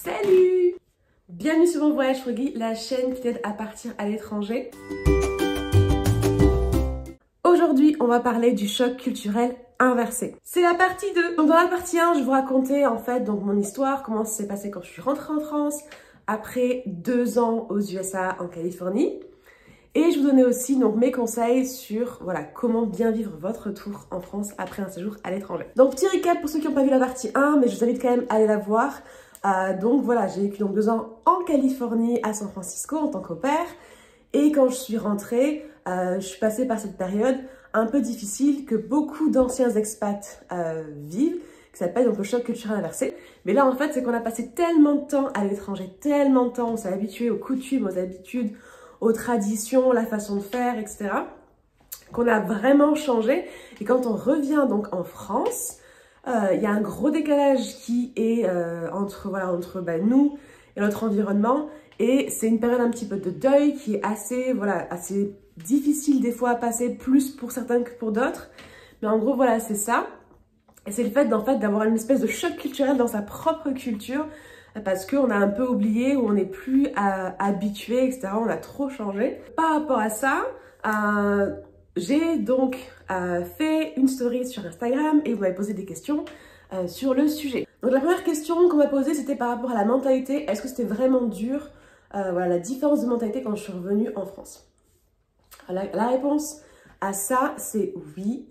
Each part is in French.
Salut! Bienvenue sur Mon Voyage Fruggy, la chaîne qui t'aide à partir à l'étranger. Aujourd'hui, on va parler du choc culturel inversé. C'est la partie 2. Donc dans la partie 1, je vais vous raconter en fait donc mon histoire, comment ça s'est passé quand je suis rentrée en France, après 2 ans aux USA en Californie. Et je vous donnais aussi donc mes conseils sur voilà, comment bien vivre votre retour en France après un séjour à l'étranger. Donc petit récap pour ceux qui n'ont pas vu la partie 1, mais je vous invite quand même à aller la voir. Donc voilà, j'ai vécu donc 2 ans en Californie, à San Francisco en tant qu'au pair. Et quand je suis rentrée, je suis passée par cette période un peu difficile que beaucoup d'anciens expats vivent, qui s'appelle donc le choc culturel inversé. Mais là en fait, c'est qu'on a passé tellement de temps à l'étranger, tellement de temps, on s'est habitué aux coutumes, aux habitudes, aux traditions, la façon de faire, etc. qu'on a vraiment changé. Et quand on revient donc en France, il y a un gros décalage qui est entre nous et notre environnement. Et c'est une période un petit peu de deuil qui est assez difficile des fois à passer, plus pour certains que pour d'autres. Mais en gros, voilà, c'est ça. Et c'est le fait d'avoir une espèce de choc culturel dans sa propre culture, parce qu'on a un peu oublié, ou on n'est plus habitué, etc. On a trop changé. Par rapport à ça, j'ai donc fait une story sur Instagram et vous m'avez posé des questions sur le sujet. Donc la première question qu'on m'a posée, c'était par rapport à la mentalité. Est-ce que c'était vraiment dur, voilà, la différence de mentalité quand je suis revenue en France? La réponse à ça, c'est oui.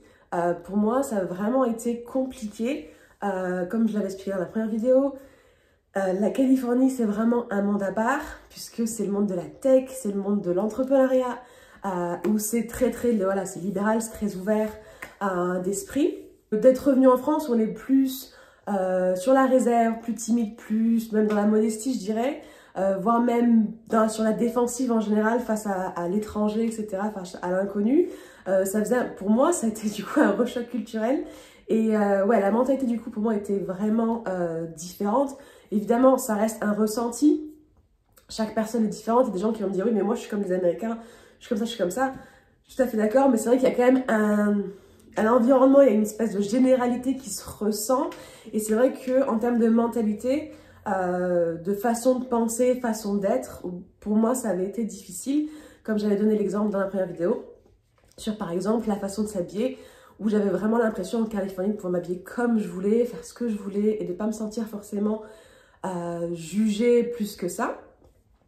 Pour moi, ça a vraiment été compliqué. Comme je l'avais expliqué dans la première vidéo, la Californie, c'est vraiment un monde à part, puisque c'est le monde de la tech, c'est le monde de l'entrepreneuriat, où c'est c'est libéral, c'est très ouvert d'esprit. D'être revenu en France, où on est plus sur la réserve, plus timide, même dans la modestie, je dirais, voire même sur la défensive en général face à l'étranger, etc., face à l'inconnu. Pour moi, ça a été du coup un rechoc culturel. Et ouais, la mentalité du coup pour moi était vraiment différente. Évidemment, ça reste un ressenti. Chaque personne est différente. Il y a des gens qui vont me dire oui, mais moi je suis comme les Américains, je suis comme ça, je suis comme ça. Je suis tout à fait d'accord, mais c'est vrai qu'il y a quand même un environnement, il y a une espèce de généralité qui se ressent. Et c'est vrai qu'en termes de mentalité, de façon de penser, façon d'être, pour moi ça avait été difficile. Comme j'avais donné l'exemple dans la première vidéo, sur par exemple la façon de s'habiller, où j'avais vraiment l'impression en Californie de pouvoir m'habiller comme je voulais, faire ce que je voulais et de ne pas me sentir forcément jugée plus que ça.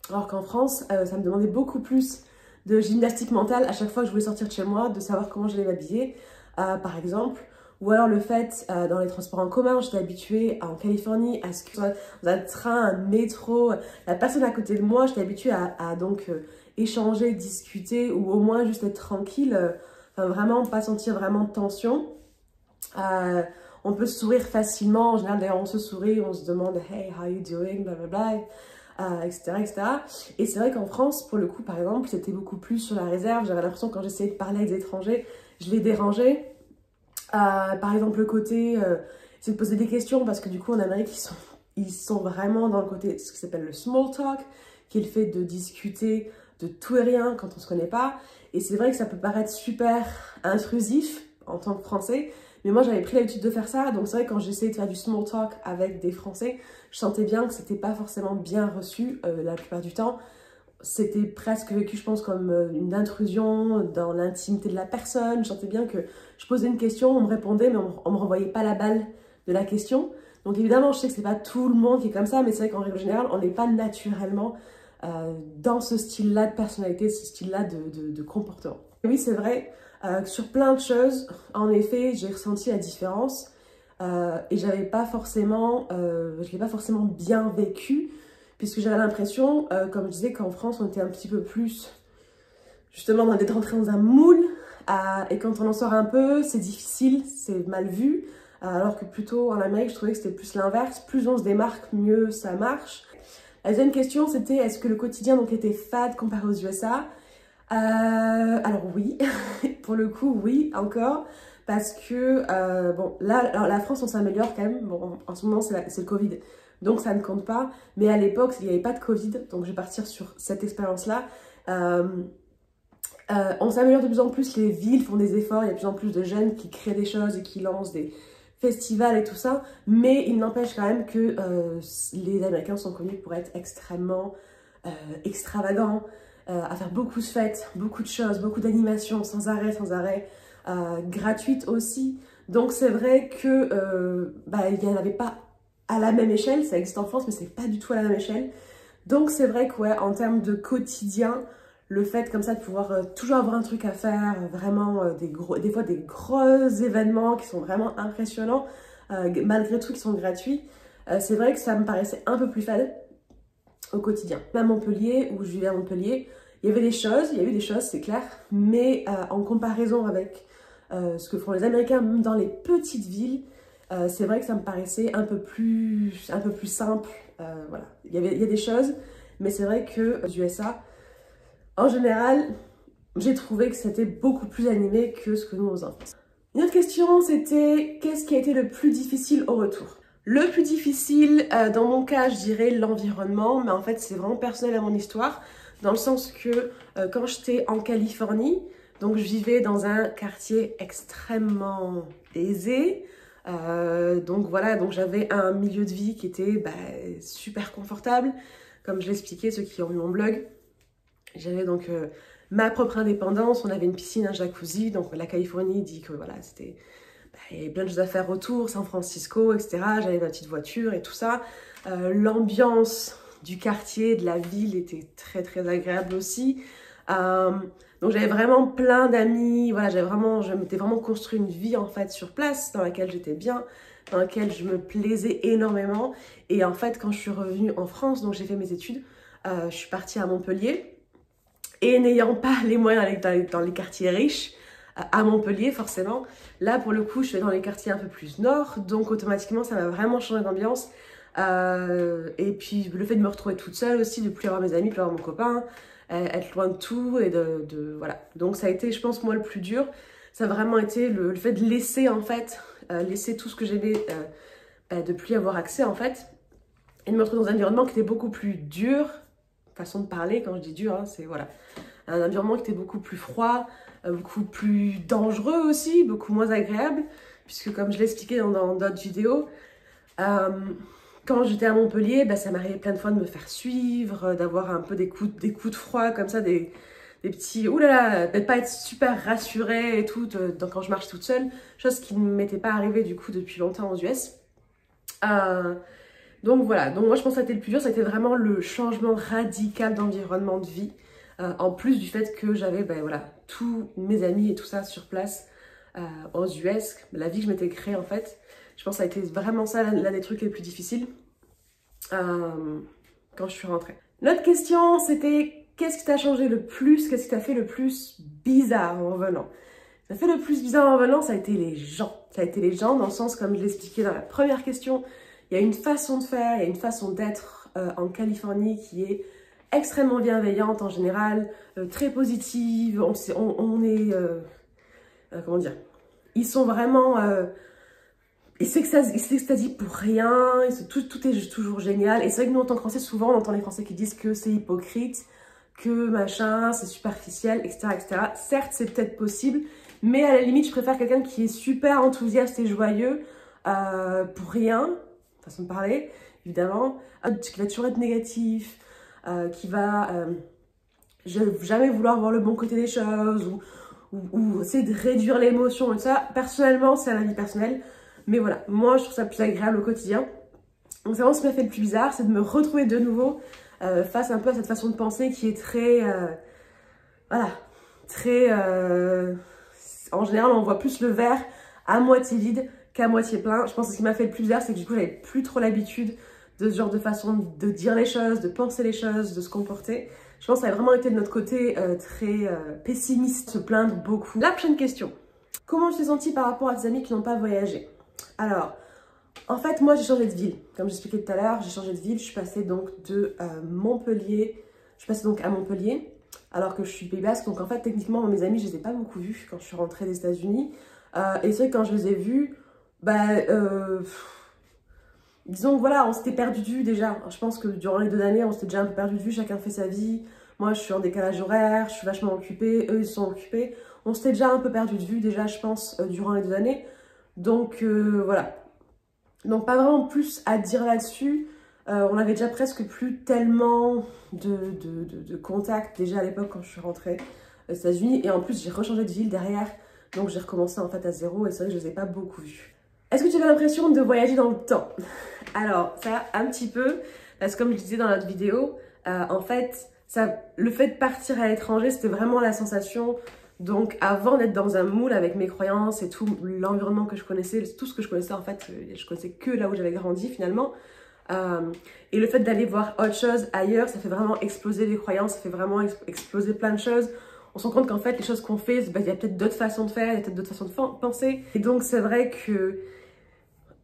Alors qu'en France, ça me demandait beaucoup plus de gymnastique mentale à chaque fois que je voulais sortir de chez moi, de savoir comment j'allais m'habiller, par exemple. Ou alors le fait, dans les transports en commun, j'étais habituée en Californie à ce que ce soit dans un train, un métro, la personne à côté de moi, j'étais habituée à donc échanger, discuter ou au moins juste être tranquille, vraiment pas sentir vraiment de tension. On peut se sourire facilement, en général d'ailleurs on se sourit, on se demande « Hey, how you doing ?» blablabla, etc., etc. Et c'est vrai qu'en France, pour le coup, par exemple, c'était beaucoup plus sur la réserve. J'avais l'impression que quand j'essayais de parler avec des étrangers, je les dérangeais. Par exemple, le côté, c'est de poser des questions, parce que du coup, en Amérique, ils sont vraiment dans le côté, ce qui s'appelle le small talk, qui est le fait de discuter de tout et rien quand on ne se connaît pas. Et c'est vrai que ça peut paraître super intrusif en tant que Français, mais moi j'avais pris l'habitude de faire ça, donc c'est vrai que quand j'essayais de faire du small talk avec des Français, je sentais bien que c'était pas forcément bien reçu la plupart du temps. C'était presque vécu, je pense, comme une intrusion dans l'intimité de la personne. Je sentais bien que je posais une question, on me répondait, mais on me renvoyait pas la balle de la question. Donc évidemment, je sais que c'est pas tout le monde qui est comme ça, mais c'est vrai qu'en règle générale, on n'est pas naturellement dans ce style-là de personnalité, ce style-là de comportement. Et oui, c'est vrai, sur plein de choses, en effet, j'ai ressenti la différence et je l'ai pas forcément bien vécu, puisque j'avais l'impression, comme je disais, qu'en France, on était un petit peu plus, justement, d'être rentré dans un moule, et quand on en sort un peu, c'est difficile, c'est mal vu, alors que plutôt en Amérique, je trouvais que c'était plus l'inverse, plus on se démarque, mieux ça marche. La deuxième question, c'était est-ce que le quotidien donc était fade comparé aux USA? Alors oui, pour le coup oui encore, parce que bon là alors la France on s'améliore quand même, bon en ce moment c'est le Covid donc ça ne compte pas, mais à l'époque il n'y avait pas de Covid, donc je vais partir sur cette expérience là. On s'améliore de plus en plus, les villes font des efforts, il y a de plus en plus de jeunes qui créent des choses et qui lancent des festivals et tout ça, mais il n'empêche quand même que les Américains sont connus pour être extrêmement extravagants, à faire beaucoup de fêtes, beaucoup de choses, beaucoup d'animations sans arrêt, gratuites aussi. Donc c'est vrai que il n'y en avait pas à la même échelle, ça existe en France, mais c'est pas du tout à la même échelle. Donc c'est vrai que ouais, en termes de quotidien, le fait comme ça de pouvoir toujours avoir un truc à faire, vraiment des fois des gros événements qui sont vraiment impressionnants, malgré tout qui sont gratuits, c'est vrai que ça me paraissait un peu plus fade au quotidien. À Montpellier, où je vivais à Montpellier, il y avait des choses, il y a eu des choses, c'est clair, mais en comparaison avec ce que font les Américains, même dans les petites villes, c'est vrai que ça me paraissait un peu plus simple. Voilà. Il y a des choses, mais c'est vrai que aux USA, en général, j'ai trouvé que c'était beaucoup plus animé que ce que nous faisons en France. Une autre question, c'était qu'est-ce qui a été le plus difficile au retour? Le plus difficile, dans mon cas, je dirais l'environnement, mais en fait, c'est vraiment personnel à mon histoire, dans le sens que quand j'étais en Californie, donc je vivais dans un quartier extrêmement aisé, donc voilà, donc j'avais un milieu de vie qui était super confortable, comme je l'expliquais, ceux qui ont vu mon blog. J'avais donc ma propre indépendance, on avait une piscine, un jacuzzi, donc la Californie dit que voilà, c'était... il y avait plein de choses à faire autour, San Francisco, etc. J'avais ma petite voiture et tout ça. L'ambiance du quartier, de la ville était très très agréable aussi. Donc j'avais vraiment plein d'amis, voilà, je m'étais vraiment construit une vie en fait sur place, dans laquelle j'étais bien, dans laquelle je me plaisais énormément. Et en fait, quand je suis revenue en France, donc j'ai fait mes études, je suis partie à Montpellier. Et n'ayant pas les moyens d'aller dans les quartiers riches, à Montpellier forcément, là pour le coup je suis dans les quartiers un peu plus nord, donc automatiquement ça m'a vraiment changé d'ambiance. Et puis le fait de me retrouver toute seule aussi, de plus avoir mes amis, plus avoir mon copain, être loin de tout et voilà. Donc ça a été, je pense, moi le plus dur, ça a vraiment été le fait de laisser en fait, laisser tout ce que j'aimais, de plus y avoir accès en fait, et de me retrouver dans un environnement qui était beaucoup plus dur. Façon de parler, quand je dis dur, hein, c'est voilà, un environnement qui était beaucoup plus froid, beaucoup plus dangereux aussi, beaucoup moins agréable, puisque comme je l'ai expliqué dans d'autres vidéos, quand j'étais à Montpellier, ça m'arrivait plein de fois de me faire suivre, d'avoir un peu des coups de froid comme ça, des petits oulala, peut-être pas être super rassurée et tout quand je marche toute seule, chose qui ne m'était pas arrivée du coup depuis longtemps aux US. Donc voilà, donc moi je pense que ça a été le plus dur, ça a été vraiment le changement radical d'environnement de vie, en plus du fait que j'avais voilà, tous mes amis et tout ça sur place aux US, la vie que je m'étais créée en fait. Je pense que ça a été vraiment ça l'un des trucs les plus difficiles quand je suis rentrée. L'autre question c'était qu'est-ce qui t'a changé le plus, qu'est-ce qui t'a fait le plus bizarre en revenant? Ce qui m'a fait le plus bizarre en revenant, ça a été les gens. Ça a été les gens dans le sens, comme je l'expliquais dans la première question, il y a une façon de faire, il y a une façon d'être en Californie qui est extrêmement bienveillante en général, très positive, on est... comment dire? Ils sont vraiment... ils s'extasient pour rien, tout est toujours génial. Et c'est vrai que nous, en tant que Français, souvent, on entend les Français qui disent que c'est hypocrite, que machin, c'est superficiel, etc., etc. Certes, c'est peut-être possible, mais à la limite, je préfère quelqu'un qui est super enthousiaste et joyeux pour rien, façon de parler, évidemment, qui va toujours être négatif, qui va jamais vouloir voir le bon côté des choses, ou essayer de réduire l'émotion et tout ça. Personnellement, c'est un avis personnel, mais voilà, moi je trouve ça plus agréable au quotidien. Donc c'est vraiment ce qui m'a fait le plus bizarre, c'est de me retrouver de nouveau face un peu à cette façon de penser qui est très, voilà, très, en général on voit plus le verre à moitié vide qu'à moitié plein. Je pense que ce qui m'a fait le plus bizarre, c'est que du coup j'avais plus trop l'habitude de ce genre de façon de dire les choses, de penser les choses, de se comporter. Je pense que ça a vraiment été de notre côté très pessimiste, se plaindre beaucoup. La prochaine question. Comment tu t'es sentie par rapport à tes amis qui n'ont pas voyagé? Alors, en fait, moi j'ai changé de ville. Comme j'expliquais tout à l'heure, j'ai changé de ville. Je suis passée donc de Montpellier. Je suis passée donc à Montpellier, alors que je suis Pays Basque. Donc en fait, techniquement, mes amis, je les ai pas beaucoup vus quand je suis rentrée des États-Unis. Et c'est vrai que quand je les ai vus, disons que voilà, on s'était perdu de vue déjà. Je pense que durant les 2 années, on s'était déjà un peu perdu de vue. Chacun fait sa vie. Moi, je suis en décalage horaire, je suis vachement occupée. Eux, ils sont occupés. On s'était déjà un peu perdu de vue déjà, je pense, durant les 2 années. Donc voilà. Donc pas vraiment plus à dire là-dessus. On avait déjà presque plus tellement de contacts déjà à l'époque quand je suis rentrée aux États-Unis. Et en plus, j'ai rechangé de ville derrière. Donc j'ai recommencé en fait à zéro et c'est vrai que je ne les ai pas beaucoup vus. Est-ce que tu avais l'impression de voyager dans le temps? Alors ça, un petit peu. Parce que comme je disais dans notre vidéo, en fait, le fait de partir à l'étranger, c'était vraiment la sensation. Donc avant d'être dans un moule avec mes croyances et tout l'environnement que je connaissais, tout ce que je connaissais en fait, je connaissais que là où j'avais grandi finalement. Et le fait d'aller voir autre chose ailleurs, ça fait vraiment exploser les croyances, ça fait vraiment exploser plein de choses. On se rend compte qu'en fait, les choses qu'on fait, il y a peut-être d'autres façons de faire, il y a peut-être d'autres façons de penser. Et donc, c'est vrai que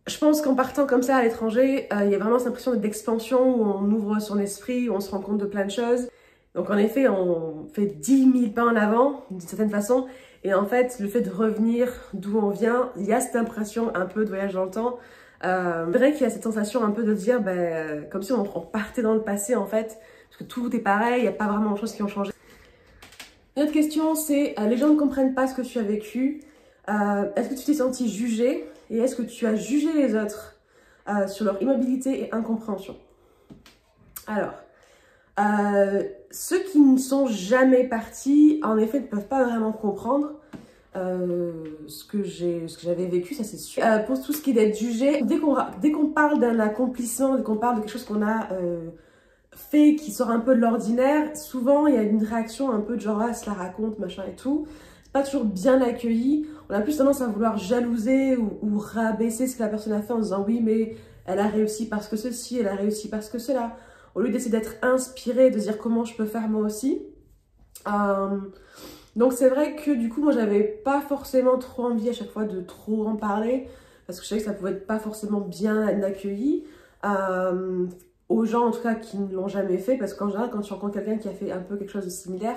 je pense qu'en partant comme ça à l'étranger, il y a vraiment cette impression d'expansion où on ouvre son esprit, où on se rend compte de plein de choses. Donc, en effet, on fait 10 000 pas en avant, d'une certaine façon. Et en fait, le fait de revenir d'où on vient, il y a cette impression un peu de voyage dans le temps. C'est vrai qu'il y a cette sensation un peu de dire, comme si on partait dans le passé en fait, parce que tout est pareil, il n'y a pas vraiment de choses qui ont changé. Une autre question, c'est les gens ne comprennent pas ce que tu as vécu. Est-ce que tu t'es senti jugé et est-ce que tu as jugé les autres sur leur immobilité et incompréhension? Alors, ceux qui ne sont jamais partis, en effet, ne peuvent pas vraiment comprendre ce que j'avais vécu, ça c'est sûr. Pour tout ce qui est d'être jugé, dès qu'on parle d'un accomplissement, dès qu'on parle de quelque chose qu'on a fait qui sort un peu de l'ordinaire, souvent il y a une réaction un peu de genre ah, se la raconte, machin et tout. C'est pas toujours bien accueilli. On a plus tendance à vouloir jalouser ou rabaisser ce que la personne a fait en disant oui mais elle a réussi parce que ceci, elle a réussi parce que cela. Au lieu d'essayer d'être inspiré, de dire comment je peux faire moi aussi. Donc c'est vrai que du coup moi j'avais pas forcément trop envie à chaque fois de trop en parler parce que je savais que ça pouvait être pas forcément bien accueilli aux gens en tout cas qui ne l'ont jamais fait, parce qu'en général quand tu rencontres quelqu'un qui a fait un peu quelque chose de similaire,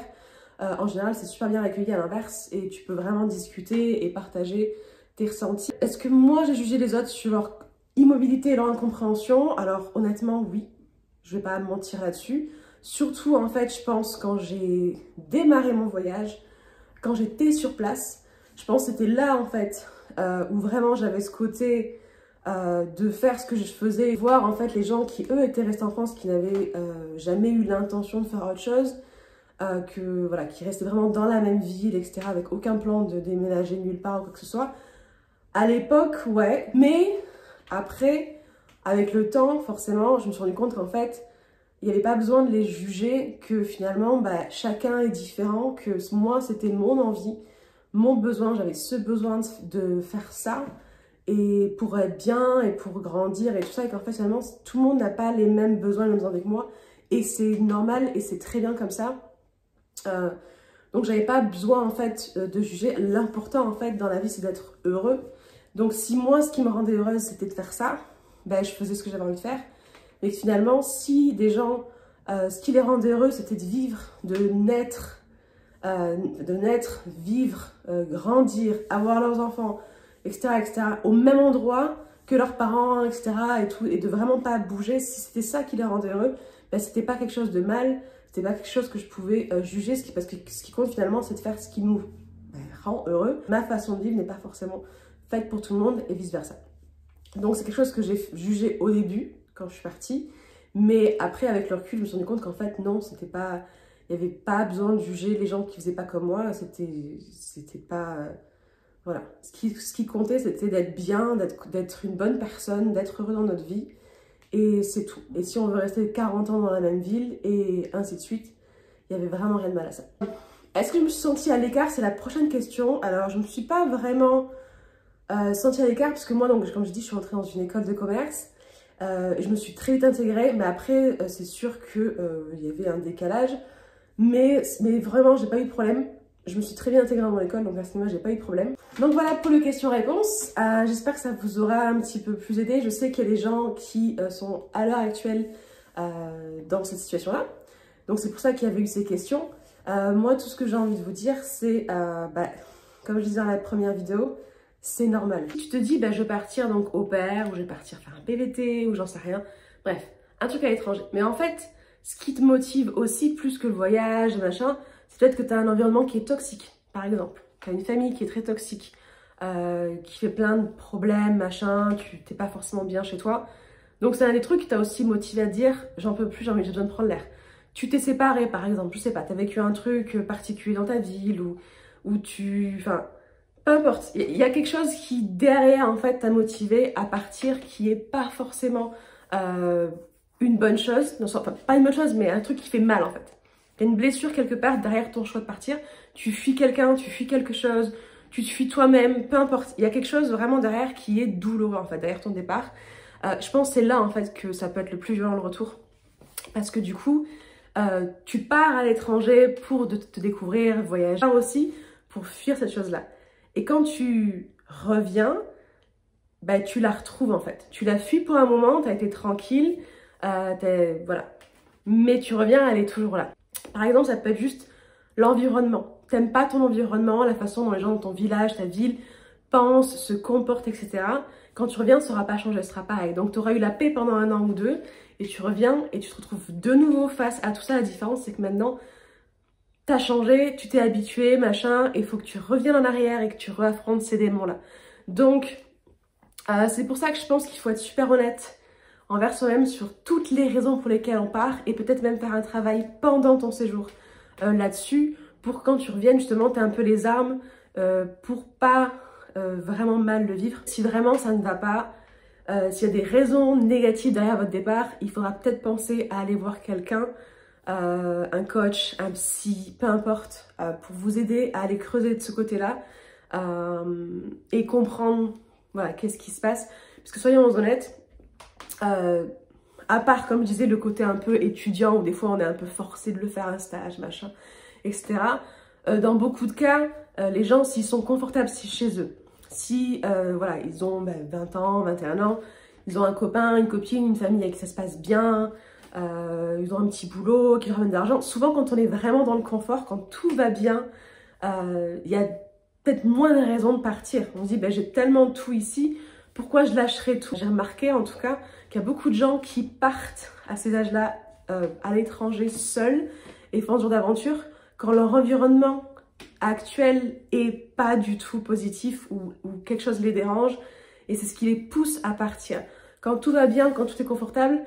en général c'est super bien accueilli à l'inverse et tu peux vraiment discuter et partager tes ressentis. Est-ce que moi j'ai jugé les autres sur leur immobilité et leur incompréhension? Alors honnêtement oui, je vais pas mentir là-dessus. Surtout, en fait, je pense, quand j'ai démarré mon voyage, quand j'étais sur place, je pense que c'était là, en fait, où vraiment j'avais ce côté de faire ce que je faisais. Voir, en fait, les gens qui, eux, étaient restés en France, qui n'avaient jamais eu l'intention de faire autre chose, voilà, qui restaient vraiment dans la même ville, etc., avec aucun plan de déménager nulle part ou quoi que ce soit. À l'époque, ouais, mais après, avec le temps, forcément, je me suis rendu compte qu'en fait, il n'y avait pas besoin de les juger, que finalement, chacun est différent, que moi, c'était mon envie, mon besoin, j'avais ce besoin de faire ça, et pour être bien, et pour grandir, et tout ça, et qu'en fait, finalement, tout le monde n'a pas les mêmes besoins, les mêmes envies que moi, et c'est normal, et c'est très bien comme ça. Donc, j'avais pas besoin, en fait, de juger. L'important, en fait, dans la vie, c'est d'être heureux. Donc, si moi, ce qui me rendait heureuse, c'était de faire ça, je faisais ce que j'avais envie de faire. Mais finalement, si des gens, ce qui les rendait heureux, c'était de vivre, de naître, vivre, grandir, avoir leurs enfants, etc., au même endroit que leurs parents, etc., et tout, et de vraiment pas bouger, si c'était ça qui les rendait heureux, c'était pas quelque chose de mal, c'était pas quelque chose que je pouvais juger, parce que ce qui compte finalement, c'est de faire ce qui nous rend heureux. Ma façon de vivre n'est pas forcément faite pour tout le monde, et vice-versa. Donc c'est quelque chose que j'ai jugé au début, quand je suis partie, mais après avec le recul je me suis rendu compte qu'en fait non, c'était pas, il n'y avait pas besoin de juger les gens qui faisaient pas comme moi, c'était pas, voilà, ce qui comptait c'était d'être bien, d'être une bonne personne, d'être heureux dans notre vie, et c'est tout. Et si on veut rester 40 ans dans la même ville, et ainsi de suite, il y avait vraiment rien de mal à ça. Est-ce que je me suis sentie à l'écart? C'est la prochaine question. Alors je me suis pas vraiment sentie à l'écart, parce que moi, donc, comme je dis, je suis rentrée dans une école de commerce. Je me suis très vite intégrée, mais après, c'est sûr qu'il y avait un décalage. Mais vraiment, j'ai pas eu de problème. Je me suis très bien intégrée dans mon école, donc à ce niveau-là, j'ai pas eu de problème. Donc voilà pour les questions-réponses. J'espère que ça vous aura un petit peu plus aidé. Je sais qu'il y a des gens qui sont à l'heure actuelle dans cette situation-là. Donc c'est pour ça qu'il y avait eu ces questions. Moi, tout ce que j'ai envie de vous dire, c'est, comme je disais dans la première vidéo, c'est normal. Tu te dis, je vais partir donc au pair, ou je vais partir faire un PVT, ou j'en sais rien. Bref, un truc à l'étranger. Mais en fait, ce qui te motive aussi, plus que le voyage, machin, c'est peut-être que tu as un environnement qui est toxique, par exemple. Tu as une famille qui est très toxique. qui fait plein de problèmes, machin, tu t'es pas forcément bien chez toi. Donc c'est un des trucs qui t'a aussi motivé à dire j'en peux plus, j'ai besoin de prendre l'air. Tu t'es séparé par exemple, je sais pas, t'as vécu un truc particulier dans ta ville ou tu... Enfin, peu importe, il y a quelque chose qui derrière en fait t'a motivé à partir qui est pas forcément une bonne chose, non, enfin pas une bonne chose mais un truc qui fait mal en fait. Il y a une blessure quelque part derrière ton choix de partir, tu fuis quelqu'un, tu fuis quelque chose, tu te fuis toi-même, peu importe. Il y a quelque chose vraiment derrière qui est douloureux en fait, derrière ton départ. Je pense que c'est là en fait que ça peut être le plus violent le retour. Parce que du coup, tu pars à l'étranger pour te découvrir, voyager aussi, pour fuir cette chose-là. Et quand tu reviens, bah, tu la retrouves en fait. Tu la fuis pour un moment, tu as été tranquille, voilà. Mais tu reviens, elle est toujours là. Par exemple, ça peut être juste l'environnement. T'aimes pas ton environnement, la façon dont les gens de ton village, ta ville pensent, se comportent, etc. Quand tu reviens, ça ne sera pas changé, ce sera pareil. Donc tu auras eu la paix pendant 1 an ou 2 et tu reviens et tu te retrouves de nouveau face à tout ça. La différence, c'est que maintenant, t'as changé, tu t'es habitué, machin, et il faut que tu reviennes en arrière et que tu réaffrontes ces démons-là. Donc, c'est pour ça que je pense qu'il faut être super honnête envers soi-même sur toutes les raisons pour lesquelles on part et peut-être même faire un travail pendant ton séjour là-dessus pour quand tu reviennes, justement, tu as un peu les armes pour pas vraiment mal le vivre. Si vraiment ça ne va pas, s'il y a des raisons négatives derrière votre départ, il faudra peut-être penser à aller voir quelqu'un, un coach, un psy, peu importe, pour vous aider à aller creuser de ce côté-là et comprendre voilà, qu'est-ce qui se passe. Parce que soyons honnêtes, à part, comme je disais, le côté un peu étudiant, où des fois on est un peu forcé de le faire, un stage, machin, etc. Dans beaucoup de cas, les gens, s'ils sont confortables chez eux, si voilà, ils ont 20 ans, 21 ans, ils ont un copain, une copine, une famille avec qui ça se passe bien, ils ont un petit boulot qui leur ramène de l'argent. Souvent, quand on est vraiment dans le confort, quand tout va bien, il y a peut-être moins de raisons de partir. On se dit, j'ai tellement tout ici, pourquoi je lâcherais tout? J'ai remarqué en tout cas qu'il y a beaucoup de gens qui partent à ces âges-là à l'étranger seuls et font ce genre d'aventure quand leur environnement actuel est pas du tout positif ou quelque chose les dérange et c'est ce qui les pousse à partir. Quand tout va bien, quand tout est confortable,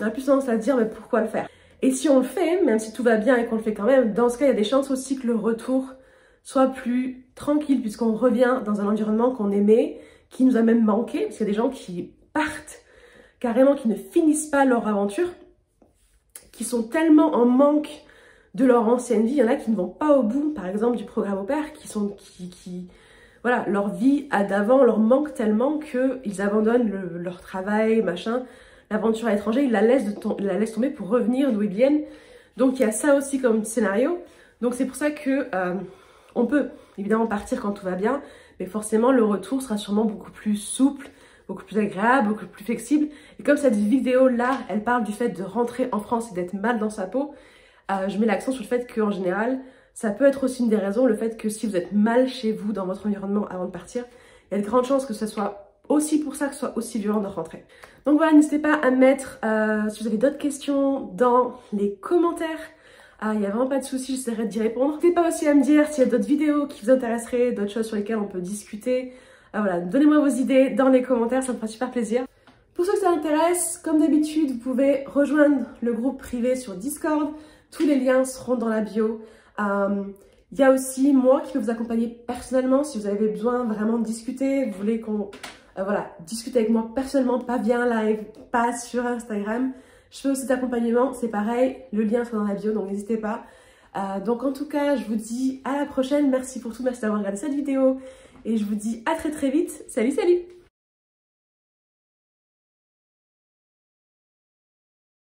on a plus tendance à se dire mais pourquoi le faire? Et si on le fait, même si tout va bien et qu'on le fait quand même, dans ce cas il y a des chances aussi que le retour soit plus tranquille puisqu'on revient dans un environnement qu'on aimait, qui nous a même manqué, parce qu'il y a des gens qui partent carrément, qui ne finissent pas leur aventure, qui sont tellement en manque de leur ancienne vie. Il y en a qui ne vont pas au bout, par exemple, du programme au pair, voilà, leur vie d'avant leur manque tellement qu'ils abandonnent leur travail, machin, l'aventure à l'étranger, ils la laissent tomber pour revenir d'où ils viennent. Donc il y a ça aussi comme scénario. Donc c'est pour ça que on peut évidemment partir quand tout va bien, mais forcément le retour sera sûrement beaucoup plus souple, beaucoup plus agréable, beaucoup plus flexible. Et comme cette vidéo-là, elle parle du fait de rentrer en France et d'être mal dans sa peau, je mets l'accent sur le fait qu'en général, ça peut être aussi une des raisons, le fait que si vous êtes mal chez vous, dans votre environnement avant de partir, il y a de grandes chances que ce soit aussi pour ça que ce soit aussi violent de rentrer. Donc voilà, n'hésitez pas à mettre, si vous avez d'autres questions, dans les commentaires. Il n'y a vraiment pas de souci, j'essaierai d'y répondre. N'hésitez pas aussi à me dire s'il y a d'autres vidéos qui vous intéresseraient, d'autres choses sur lesquelles on peut discuter. Voilà, donnez-moi vos idées dans les commentaires, ça me fera super plaisir. Pour ceux que ça intéresse, comme d'habitude, vous pouvez rejoindre le groupe privé sur Discord. Tous les liens seront dans la bio. Il y a aussi moi qui peux vous accompagner personnellement si vous avez besoin vraiment de discuter. Vous voulez qu'on discute avec moi personnellement, pas via un live, pas sur Instagram. Je fais aussi cet accompagnement, c'est pareil, le lien sera dans la bio, donc n'hésitez pas. Donc en tout cas, je vous dis à la prochaine. Merci pour tout, merci d'avoir regardé cette vidéo. Et je vous dis à très très vite. Salut, salut!